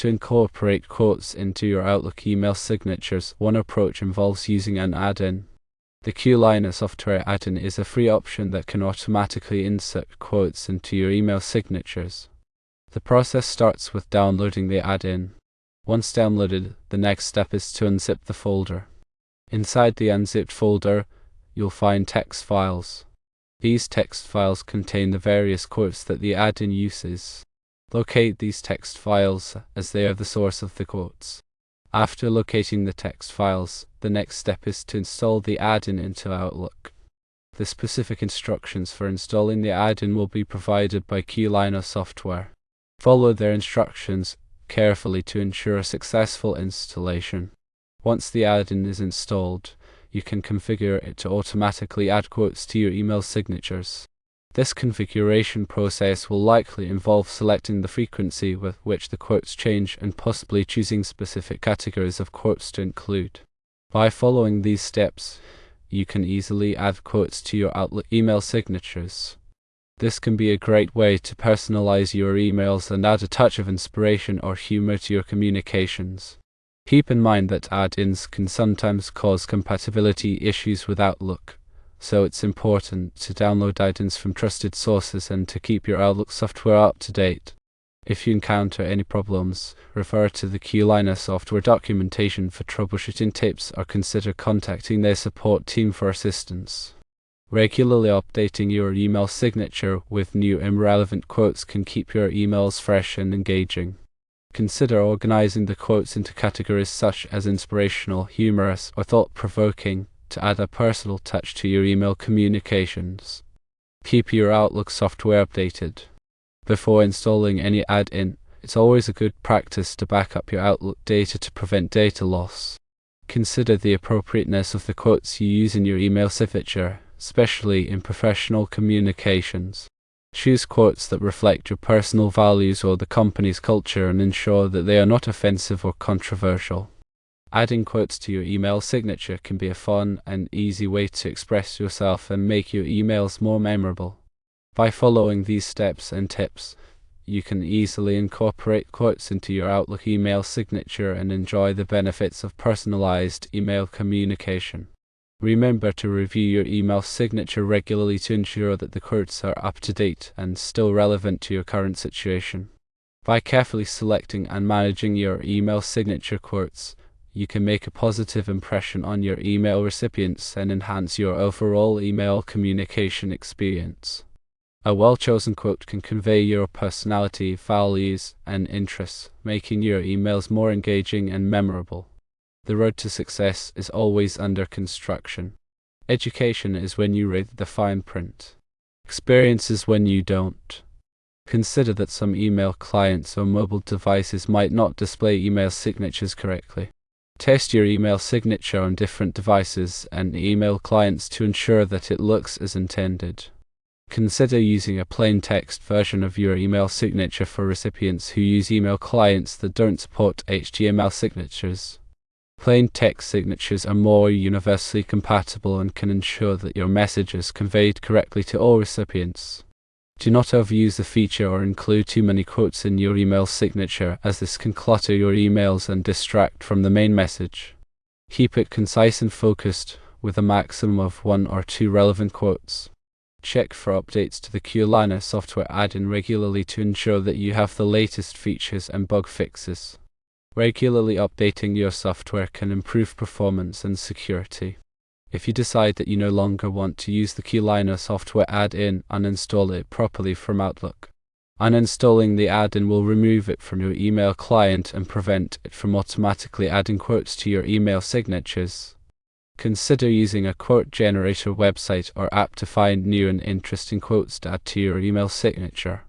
To incorporate quotes into your Outlook email signatures, one approach involves using an add-in. The QLiner software add-in is a free option that can automatically insert quotes into your email signatures. The process starts with downloading the add-in. Once downloaded, the next step is to unzip the folder. Inside the unzipped folder, you'll find text files. These text files contain the various quotes that the add-in uses. Locate these text files as they are the source of the quotes. After locating the text files, the next step is to install the add-in into Outlook. The specific instructions for installing the add-in will be provided by QLiner software. Follow their instructions carefully to ensure a successful installation. Once the add-in is installed, you can configure it to automatically add quotes to your email signatures. This configuration process will likely involve selecting the frequency with which the quotes change and possibly choosing specific categories of quotes to include. By following these steps, you can easily add quotes to your Outlook email signatures. This can be a great way to personalize your emails and add a touch of inspiration or humor to your communications. Keep in mind that add-ins can sometimes cause compatibility issues with Outlook, so it's important to download add-ins from trusted sources and to keep your Outlook software up to date. If you encounter any problems, refer to the QLiner software documentation for troubleshooting tips or consider contacting their support team for assistance. Regularly updating your email signature with new and relevant quotes can keep your emails fresh and engaging. Consider organizing the quotes into categories such as inspirational, humorous, or thought-provoking to add a personal touch to your email communications. Keep your Outlook software updated. Before installing any add-in, it's always a good practice to back up your Outlook data to prevent data loss. Consider the appropriateness of the quotes you use in your email signature, especially in professional communications. Choose quotes that reflect your personal values or the company's culture and ensure that they are not offensive or controversial. Adding quotes to your email signature can be a fun and easy way to express yourself and make your emails more memorable. By following these steps and tips, you can easily incorporate quotes into your Outlook email signature and enjoy the benefits of personalized email communication. Remember to review your email signature regularly to ensure that the quotes are up to date and still relevant to your current situation. By carefully selecting and managing your email signature quotes, you can make a positive impression on your email recipients and enhance your overall email communication experience. A well-chosen quote can convey your personality, values, and interests, making your emails more engaging and memorable. The road to success is always under construction. Education is when you read the fine print. Experience is when you don't. Consider that some email clients or mobile devices might not display email signatures correctly. Test your email signature on different devices and email clients to ensure that it looks as intended. Consider using a plain text version of your email signature for recipients who use email clients that don't support HTML signatures. Plain text signatures are more universally compatible and can ensure that your message is conveyed correctly to all recipients. Do not overuse the feature or include too many quotes in your email signature, as this can clutter your emails and distract from the main message. Keep it concise and focused, with a maximum of 1 or 2 relevant quotes. Check for updates to the QLiner software add-in regularly to ensure that you have the latest features and bug fixes. Regularly updating your software can improve performance and security. If you decide that you no longer want to use the QLiner software add-in, uninstall it properly from Outlook. Uninstalling the add-in will remove it from your email client and prevent it from automatically adding quotes to your email signatures. Consider using a quote generator website or app to find new and interesting quotes to add to your email signature.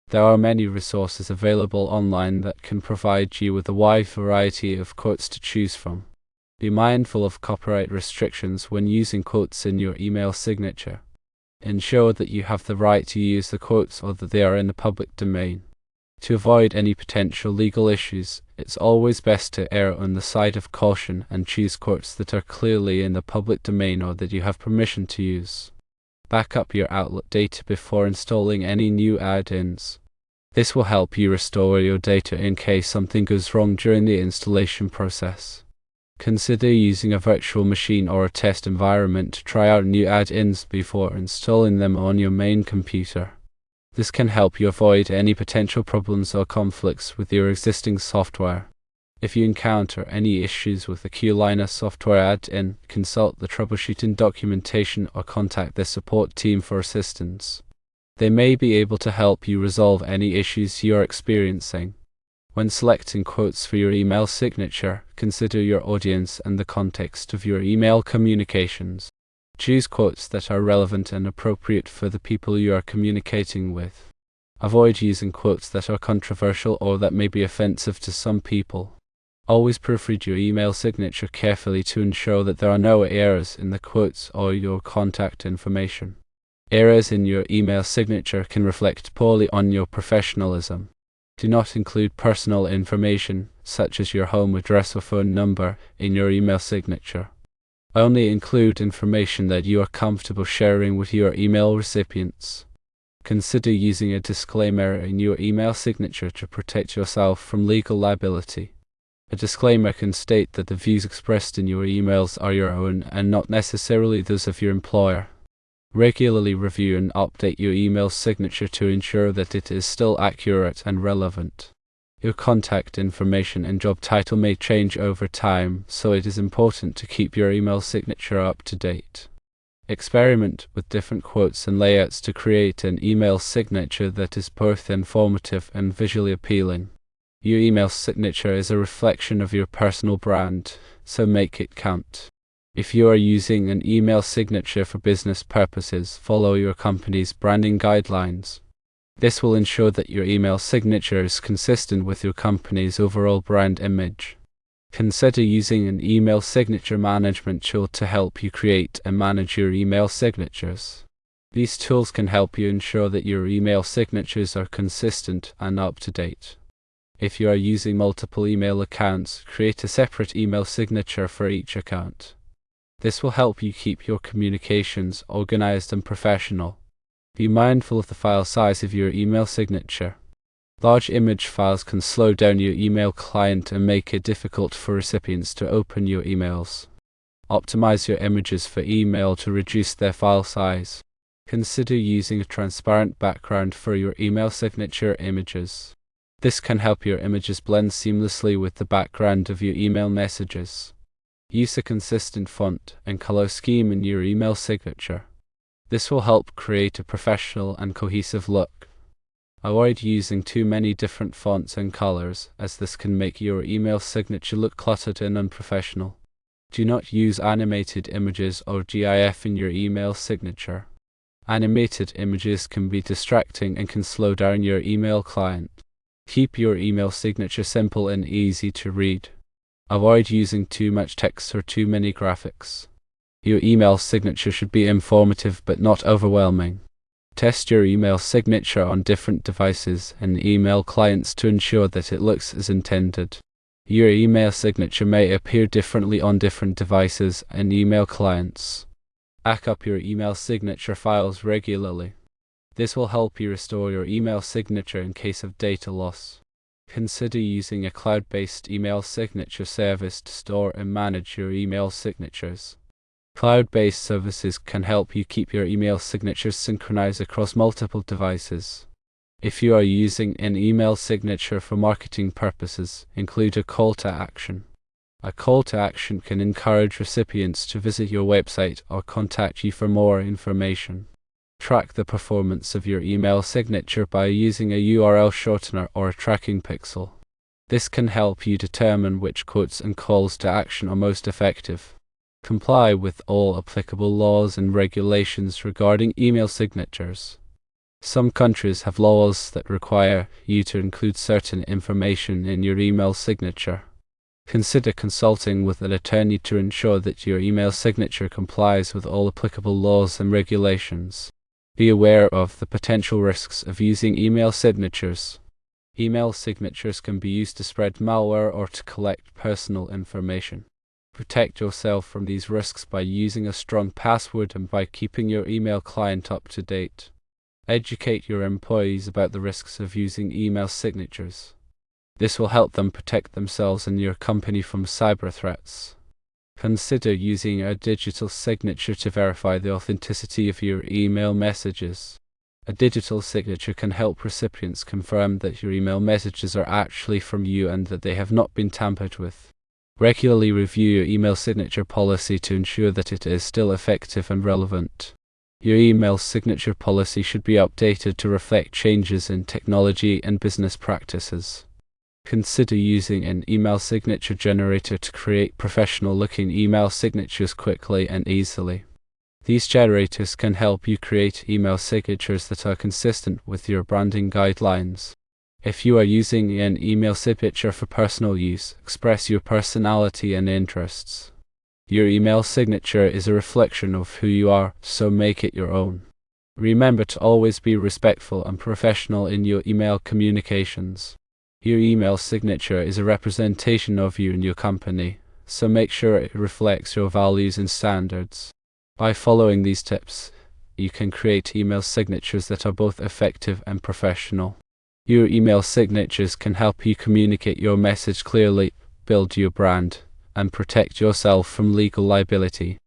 There are many resources available online that can provide you with a wide variety of quotes to choose from. Be mindful of copyright restrictions when using quotes in your email signature. Ensure that you have the right to use the quotes or that they are in the public domain. To avoid any potential legal issues, it's always best to err on the side of caution and choose quotes that are clearly in the public domain or that you have permission to use. Back up your Outlook data before installing any new add-ins. This will help you restore your data in case something goes wrong during the installation process. Consider using a virtual machine or a test environment to try out new add-ins before installing them on your main computer. This can help you avoid any potential problems or conflicts with your existing software. If you encounter any issues with the QLiner software add-in, consult the troubleshooting documentation or contact the support team for assistance. They may be able to help you resolve any issues you are experiencing. When selecting quotes for your email signature, consider your audience and the context of your email communications. Choose quotes that are relevant and appropriate for the people you are communicating with. Avoid using quotes that are controversial or that may be offensive to some people. Always proofread your email signature carefully to ensure that there are no errors in the quotes or your contact information. Errors in your email signature can reflect poorly on your professionalism. Do not include personal information, such as your home address or phone number, in your email signature. Only include information that you are comfortable sharing with your email recipients. Consider using a disclaimer in your email signature to protect yourself from legal liability. A disclaimer can state that the views expressed in your emails are your own and not necessarily those of your employer. Regularly review and update your email signature to ensure that it is still accurate and relevant. Your contact information and job title may change over time, so it is important to keep your email signature up to date. Experiment with different quotes and layouts to create an email signature that is both informative and visually appealing. Your email signature is a reflection of your personal brand, so make it count. If you are using an email signature for business purposes, follow your company's branding guidelines. This will ensure that your email signature is consistent with your company's overall brand image. Consider using an email signature management tool to help you create and manage your email signatures. These tools can help you ensure that your email signatures are consistent and up to date. If you are using multiple email accounts, create a separate email signature for each account. This will help you keep your communications organized and professional. Be mindful of the file size of your email signature. Large image files can slow down your email client and make it difficult for recipients to open your emails. Optimize your images for email to reduce their file size. Consider using a transparent background for your email signature images. This can help your images blend seamlessly with the background of your email messages. Use a consistent font and color scheme in your email signature. This will help create a professional and cohesive look. Avoid using too many different fonts and colors, as this can make your email signature look cluttered and unprofessional. Do not use animated images or GIF in your email signature. Animated images can be distracting and can slow down your email client. Keep your email signature simple and easy to read. Avoid using too much text or too many graphics. Your email signature should be informative but not overwhelming. Test your email signature on different devices and email clients to ensure that it looks as intended. Your email signature may appear differently on different devices and email clients. Back up your email signature files regularly. This will help you restore your email signature in case of data loss. Consider using a cloud-based email signature service to store and manage your email signatures. Cloud-based services can help you keep your email signatures synchronized across multiple devices. If you are using an email signature for marketing purposes, include a call to action. A call to action can encourage recipients to visit your website or contact you for more information. Track the performance of your email signature by using a URL shortener or a tracking pixel. This can help you determine which quotes and calls to action are most effective. Comply with all applicable laws and regulations regarding email signatures. Some countries have laws that require you to include certain information in your email signature. Consider consulting with an attorney to ensure that your email signature complies with all applicable laws and regulations. Be aware of the potential risks of using email signatures. Email signatures can be used to spread malware or to collect personal information. Protect yourself from these risks by using a strong password and by keeping your email client up to date. Educate your employees about the risks of using email signatures. This will help them protect themselves and your company from cyber threats. Consider using a digital signature to verify the authenticity of your email messages. A digital signature can help recipients confirm that your email messages are actually from you and that they have not been tampered with. Regularly review your email signature policy to ensure that it is still effective and relevant. Your email signature policy should be updated to reflect changes in technology and business practices. Consider using an email signature generator to create professional-looking email signatures quickly and easily. These generators can help you create email signatures that are consistent with your branding guidelines. If you are using an email signature for personal use, express your personality and interests. Your email signature is a reflection of who you are, so make it your own. Remember to always be respectful and professional in your email communications. Your email signature is a representation of you and your company, so make sure it reflects your values and standards. By following these tips, you can create email signatures that are both effective and professional. Your email signatures can help you communicate your message clearly, build your brand, and protect yourself from legal liability.